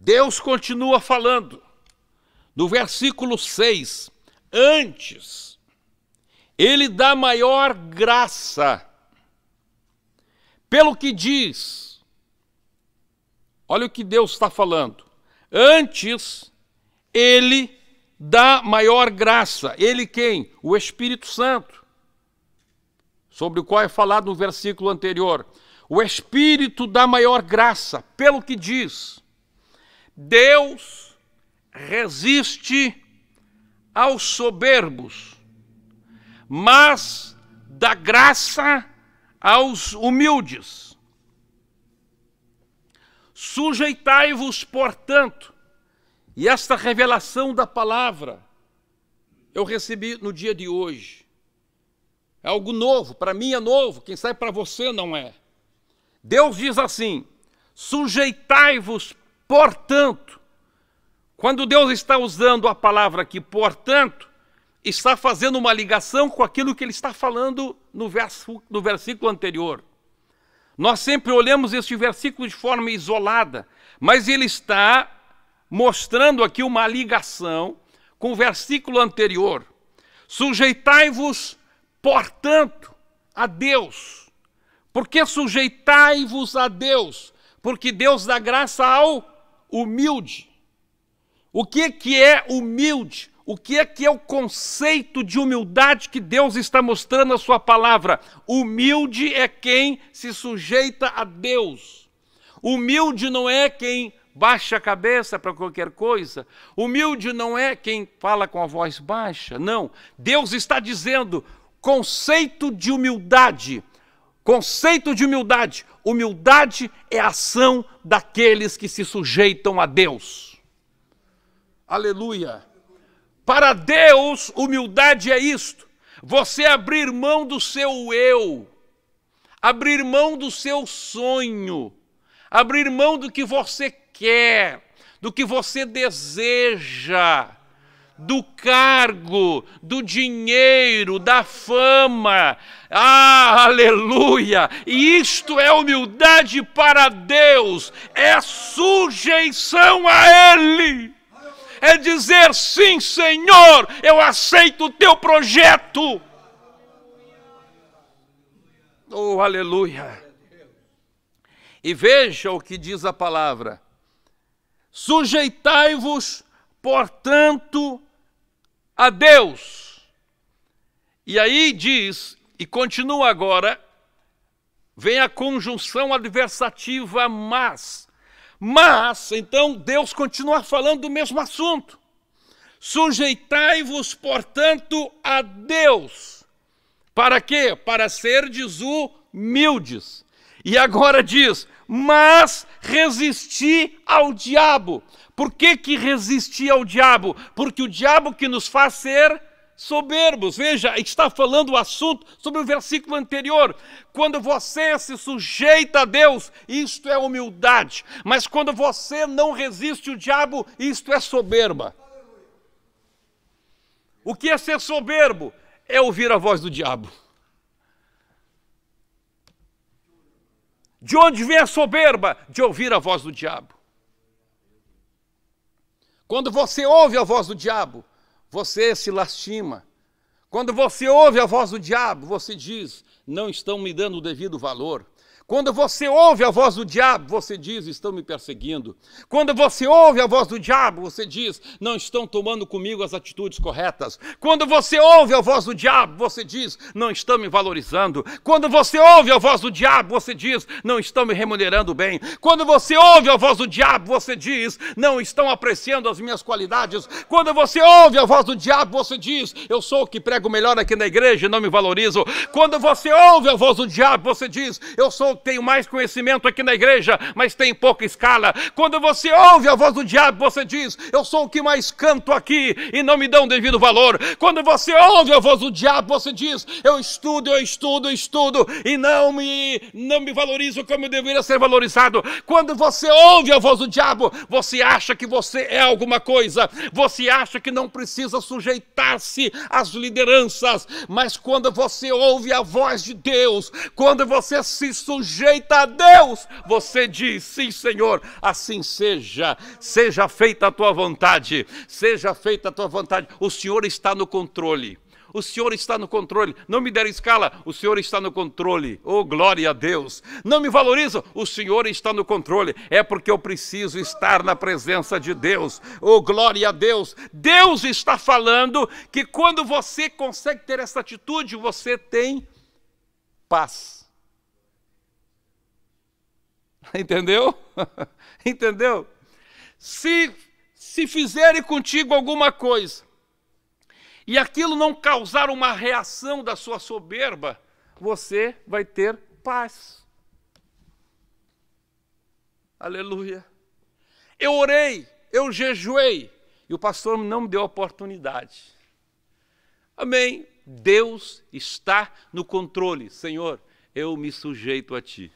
Deus continua falando, no versículo 6, antes, ele dá maior graça, pelo que diz, olha o que Deus está falando, antes, ele dá maior graça, ele quem? O Espírito Santo, sobre o qual é falado no versículo anterior, o Espírito dá maior graça, pelo que diz, Deus resiste aos soberbos, mas dá graça aos humildes. Sujeitai-vos, portanto, e esta revelação da palavra eu recebi no dia de hoje. É algo novo, para mim é novo, quem sabe para você não é. Deus diz assim, sujeitai-vos, portanto. Quando Deus está usando a palavra aqui, portanto, está fazendo uma ligação com aquilo que ele está falando no versículo anterior. Nós sempre olhamos este versículo de forma isolada, mas ele está mostrando aqui uma ligação com o versículo anterior. Sujeitai-vos, portanto, a Deus. Por que sujeitai-vos a Deus? Porque Deus dá graça ao humilde. O que é humilde? O que é o conceito de humildade que Deus está mostrando na sua palavra? Humilde é quem se sujeita a Deus. Humilde não é quem baixa a cabeça para qualquer coisa. Humilde não é quem fala com a voz baixa. Não. Deus está dizendo conceito de humildade. Conceito de humildade. Humildade é a ação daqueles que se sujeitam a Deus. Aleluia. Para Deus, humildade é isto. Você abrir mão do seu eu. Abrir mão do seu sonho. Abrir mão do que você quer. Do que você deseja. Do cargo, do dinheiro, da fama. Ah, aleluia! E isto é humildade para Deus. É sujeição a Ele. É dizer, sim, Senhor, eu aceito o teu projeto. Oh, aleluia. E veja o que diz a palavra. Sujeitai-vos, portanto, a Deus. E aí diz, e continua agora, vem a conjunção adversativa mas. Mas, então, Deus continua falando do mesmo assunto. Sujeitai-vos, portanto, a Deus. Para quê? Para serdes humildes. E agora diz, mas resisti ao diabo. Por que resistir ao diabo? Porque o diabo que nos faz ser soberbos. Veja, está falando o assunto sobre o versículo anterior. Quando você se sujeita a Deus, isto é humildade. Mas quando você não resiste ao diabo, isto é soberba. O que é ser soberbo? É ouvir a voz do diabo. De onde vem a soberba? De ouvir a voz do diabo. Quando você ouve a voz do diabo, você se lastima. Quando você ouve a voz do diabo, você diz, não estão me dando o devido valor. Quando você ouve a voz do diabo, você diz, estão me perseguindo. Quando você ouve a voz do diabo, você diz, não estão tomando comigo as atitudes corretas. Quando você ouve a voz do diabo, você diz, não estão me valorizando. Quando você ouve a voz do diabo, você diz, não estão me remunerando bem. Quando você ouve a voz do diabo, você diz, não estão apreciando as minhas qualidades. Quando você ouve a voz do diabo, você diz, eu sou o que prego melhor aqui na igreja e não me valorizo. Quando você ouve a voz do diabo, você diz, eu sou tenho mais conhecimento aqui na igreja, mas tem pouca escala. Quando você ouve a voz do diabo, você diz, eu sou o que mais canto aqui e não me dão devido valor. Quando você ouve a voz do diabo, você diz, eu estudo e não me valorizo como eu deveria ser valorizado. Quando você ouve a voz do diabo, você acha que você é alguma coisa, você acha que não precisa sujeitar-se às lideranças, mas quando você ouve a voz de Deus, quando você se sujeita sujeita a Deus, você diz, sim, Senhor, assim seja, seja feita a tua vontade, seja feita a tua vontade. O Senhor está no controle. O Senhor está no controle. Não me deram escala, o Senhor está no controle. Oh, glória a Deus. Não me valorizam, o Senhor está no controle. É porque eu preciso estar na presença de Deus. Oh, glória a Deus. Deus está falando que quando você consegue ter essa atitude, você tem paz. Entendeu? Entendeu? Se fizerem contigo alguma coisa, e aquilo não causar uma reação da sua soberba, você vai ter paz. Aleluia. Eu orei, eu jejuei, e o pastor não me deu oportunidade. Amém. Deus está no controle. Senhor, eu me sujeito a Ti.